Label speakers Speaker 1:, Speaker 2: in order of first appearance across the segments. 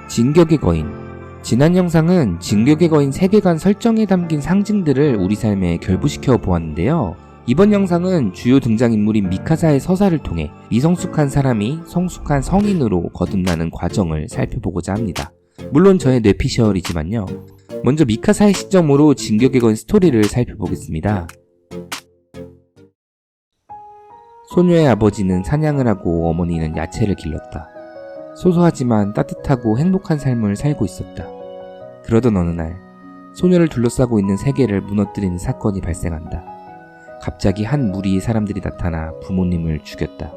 Speaker 1: 진격의 거인. 지난 영상은 진격의 거인 세계관 설정에 담긴 상징들을 우리 삶에 결부시켜 보았는데요. 이번 영상은 주요 등장인물인 미카사의 서사를 통해 미성숙한 사람이 성숙한 성인으로 거듭나는 과정을 살펴보고자 합니다. 물론 저의 뇌피셜이지만요. 먼저 미카사의 시점으로 진격의 거인 스토리를 살펴보겠습니다. 소녀의 아버지는 사냥을 하고 어머니는 야채를 길렀다. 소소하지만 따뜻하고 행복한 삶을 살고 있었다. 그러던 어느 날 소녀를 둘러싸고 있는 세계를 무너뜨리는 사건이 발생한다. 갑자기 한 무리의 사람들이 나타나 부모님을 죽였다.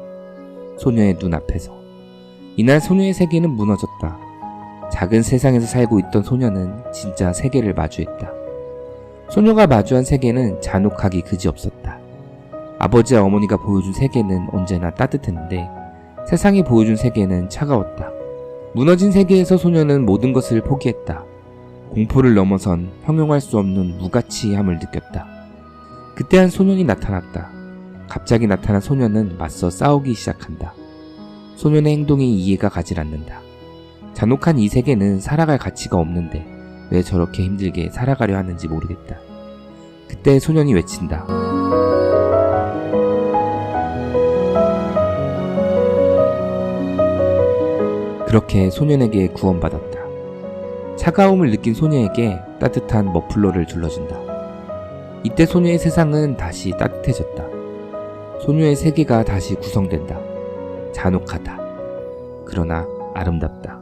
Speaker 1: 소녀의 눈앞에서. 이날 소녀의 세계는 무너졌다. 작은 세상에서 살고 있던 소녀는 진짜 세계를 마주했다. 소녀가 마주한 세계는 잔혹하기 그지없었다. 아버지와 어머니가 보여준 세계는 언제나 따뜻했는데 세상이 보여준 세계는 차가웠다. 무너진 세계에서 소녀는 모든 것을 포기했다. 공포를 넘어선 형용할 수 없는 무가치함을 느꼈다. 그때 한 소년이 나타났다. 갑자기 나타난 소녀는 맞서 싸우기 시작한다. 소년의 행동이 이해가 가질 않는다. 잔혹한 이 세계는 살아갈 가치가 없는데 왜 저렇게 힘들게 살아가려 하는지 모르겠다. 그때 소년이 외친다. 그렇게 소년에게 구원받았다. 차가움을 느낀 소녀에게 따뜻한 머플러를 둘러준다. 이때 소녀의 세상은 다시 따뜻해졌다. 소녀의 세계가 다시 구성된다. 잔혹하다. 그러나 아름답다.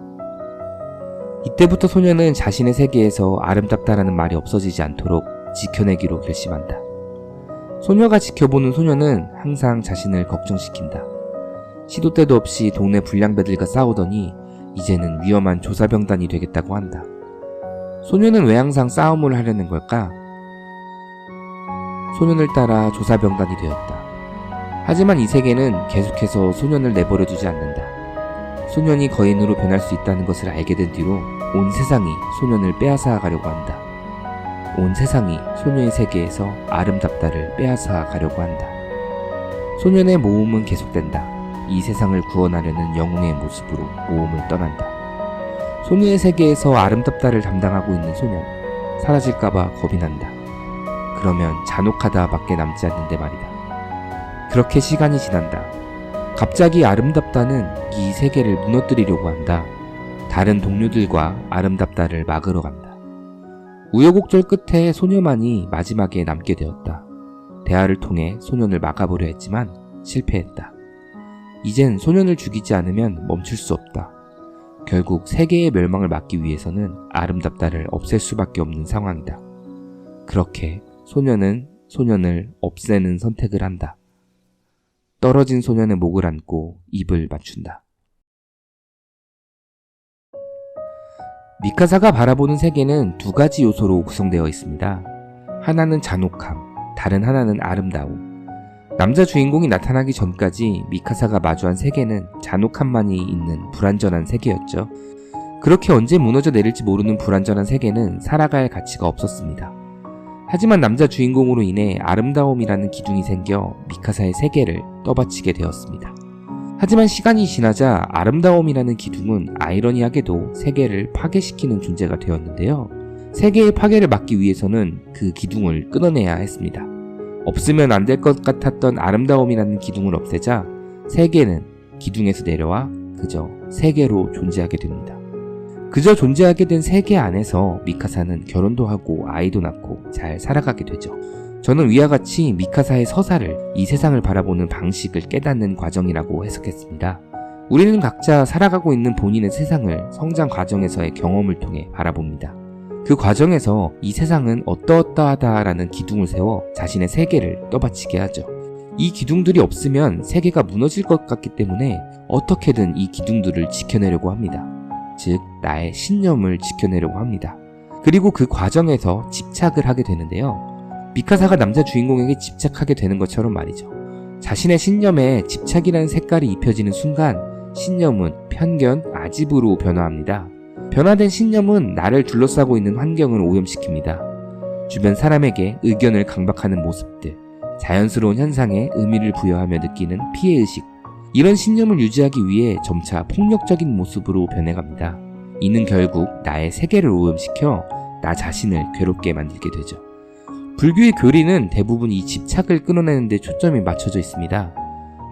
Speaker 1: 이때부터 소녀는 자신의 세계에서 아름답다라는 말이 없어지지 않도록 지켜내기로 결심한다. 소녀가 지켜보는 소녀는 항상 자신을 걱정시킨다. 시도 때도 없이 동네 불량배들과 싸우더니 이제는 위험한 조사병단이 되겠다고 한다. 소녀는 왜 항상 싸움을 하려는 걸까? 소년을 따라 조사병단이 되었다. 하지만 이 세계는 계속해서 소년을 내버려두지 않는다. 소년이 거인으로 변할 수 있다는 것을 알게 된 뒤로 온 세상이 소년을 빼앗아 가려고 한다. 온 세상이 소녀의 세계에서 아름답다를 빼앗아 가려고 한다. 소년의 모험은 계속된다. 이 세상을 구원하려는 영웅의 모습으로 모험을 떠난다. 소녀의 세계에서 아름답다를 담당하고 있는 소년, 사라질까봐 겁이 난다. 그러면 잔혹하다 밖에 남지 않는데 말이다. 그렇게 시간이 지난다. 갑자기 아름답다는 이 세계를 무너뜨리려고 한다. 다른 동료들과 아름답다를 막으러 간다. 우여곡절 끝에 소녀만이 마지막에 남게 되었다. 대화를 통해 소년을 막아보려 했지만 실패했다. 이젠 소년을 죽이지 않으면 멈출 수 없다. 결국 세계의 멸망을 막기 위해서는 아름답다를 없앨 수밖에 없는 상황이다. 그렇게 소년은 소년을 없애는 선택을 한다. 떨어진 소년의 목을 안고 입을 맞춘다. 미카사가 바라보는 세계는 두 가지 요소로 구성되어 있습니다. 하나는 잔혹함, 다른 하나는 아름다움. 남자 주인공이 나타나기 전까지 미카사가 마주한 세계는 잔혹함만이 있는 불완전한 세계였죠. 그렇게 언제 무너져 내릴지 모르는 불완전한 세계는 살아갈 가치가 없었습니다. 하지만 남자 주인공으로 인해 아름다움이라는 기둥이 생겨 미카사의 세계를 떠받치게 되었습니다. 하지만 시간이 지나자 아름다움이라는 기둥은 아이러니하게도 세계를 파괴시키는 존재가 되었는데요. 세계의 파괴를 막기 위해서는 그 기둥을 끊어내야 했습니다. 없으면 안 될 것 같았던 아름다움이라는 기둥을 없애자 세계는 기둥에서 내려와 그저 세계로 존재하게 됩니다. 그저 존재하게 된 세계 안에서 미카사는 결혼도 하고 아이도 낳고 잘 살아가게 되죠. 저는 위와 같이 미카사의 서사를 이 세상을 바라보는 방식을 깨닫는 과정이라고 해석했습니다. 우리는 각자 살아가고 있는 본인의 세상을 성장 과정에서의 경험을 통해 바라봅니다. 그 과정에서 이 세상은 어떠어떠하다라는 기둥을 세워 자신의 세계를 떠받치게 하죠. 이 기둥들이 없으면 세계가 무너질 것 같기 때문에 어떻게든 이 기둥들을 지켜내려고 합니다. 즉, 나의 신념을 지켜내려고 합니다. 그리고 그 과정에서 집착을 하게 되는데요. 미카사가 남자 주인공에게 집착하게 되는 것처럼 말이죠. 자신의 신념에 집착이라는 색깔이 입혀지는 순간 신념은 편견, 아집으로 변화합니다. 변화된 신념은 나를 둘러싸고 있는 환경을 오염시킵니다. 주변 사람에게 의견을 강박하는 모습들, 자연스러운 현상에 의미를 부여하며 느끼는 피해의식, 이런 신념을 유지하기 위해 점차 폭력적인 모습으로 변해갑니다. 이는 결국 나의 세계를 오염시켜 나 자신을 괴롭게 만들게 되죠. 불교의 교리는 대부분 이 집착을 끊어내는 데 초점이 맞춰져 있습니다.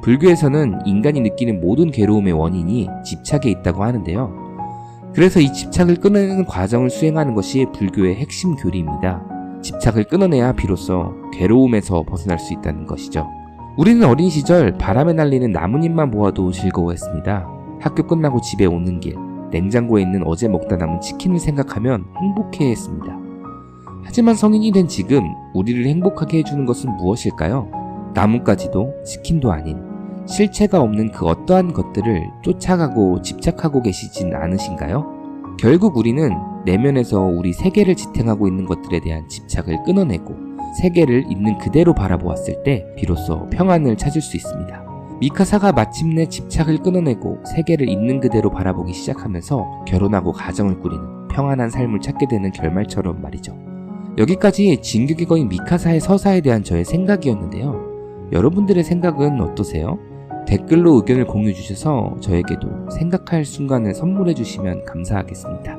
Speaker 1: 불교에서는 인간이 느끼는 모든 괴로움의 원인이 집착에 있다고 하는데요. 그래서 이 집착을 끊어내는 과정을 수행하는 것이 불교의 핵심 교리입니다. 집착을 끊어내야 비로소 괴로움에서 벗어날 수 있다는 것이죠. 우리는 어린 시절 바람에 날리는 나뭇잎만 보아도 즐거워했습니다. 학교 끝나고 집에 오는 길, 냉장고에 있는 어제 먹다 남은 치킨을 생각하면 행복해했습니다. 하지만 성인이 된 지금 우리를 행복하게 해주는 것은 무엇일까요? 나뭇가지도 치킨도 아닌 실체가 없는 그 어떠한 것들을 쫓아가고 집착하고 계시진 않으신가요? 결국 우리는 내면에서 우리 세계를 지탱하고 있는 것들에 대한 집착을 끊어내고 세계를 있는 그대로 바라보았을 때 비로소 평안을 찾을 수 있습니다. 미카사가 마침내 집착을 끊어내고 세계를 있는 그대로 바라보기 시작하면서 결혼하고 가정을 꾸리는 평안한 삶을 찾게 되는 결말처럼 말이죠. 여기까지 진격의 거인 미카사의 서사에 대한 저의 생각이었는데요. 여러분들의 생각은 어떠세요? 댓글로 의견을 공유해 주셔서 저에게도 생각할 순간을 선물해 주시면 감사하겠습니다.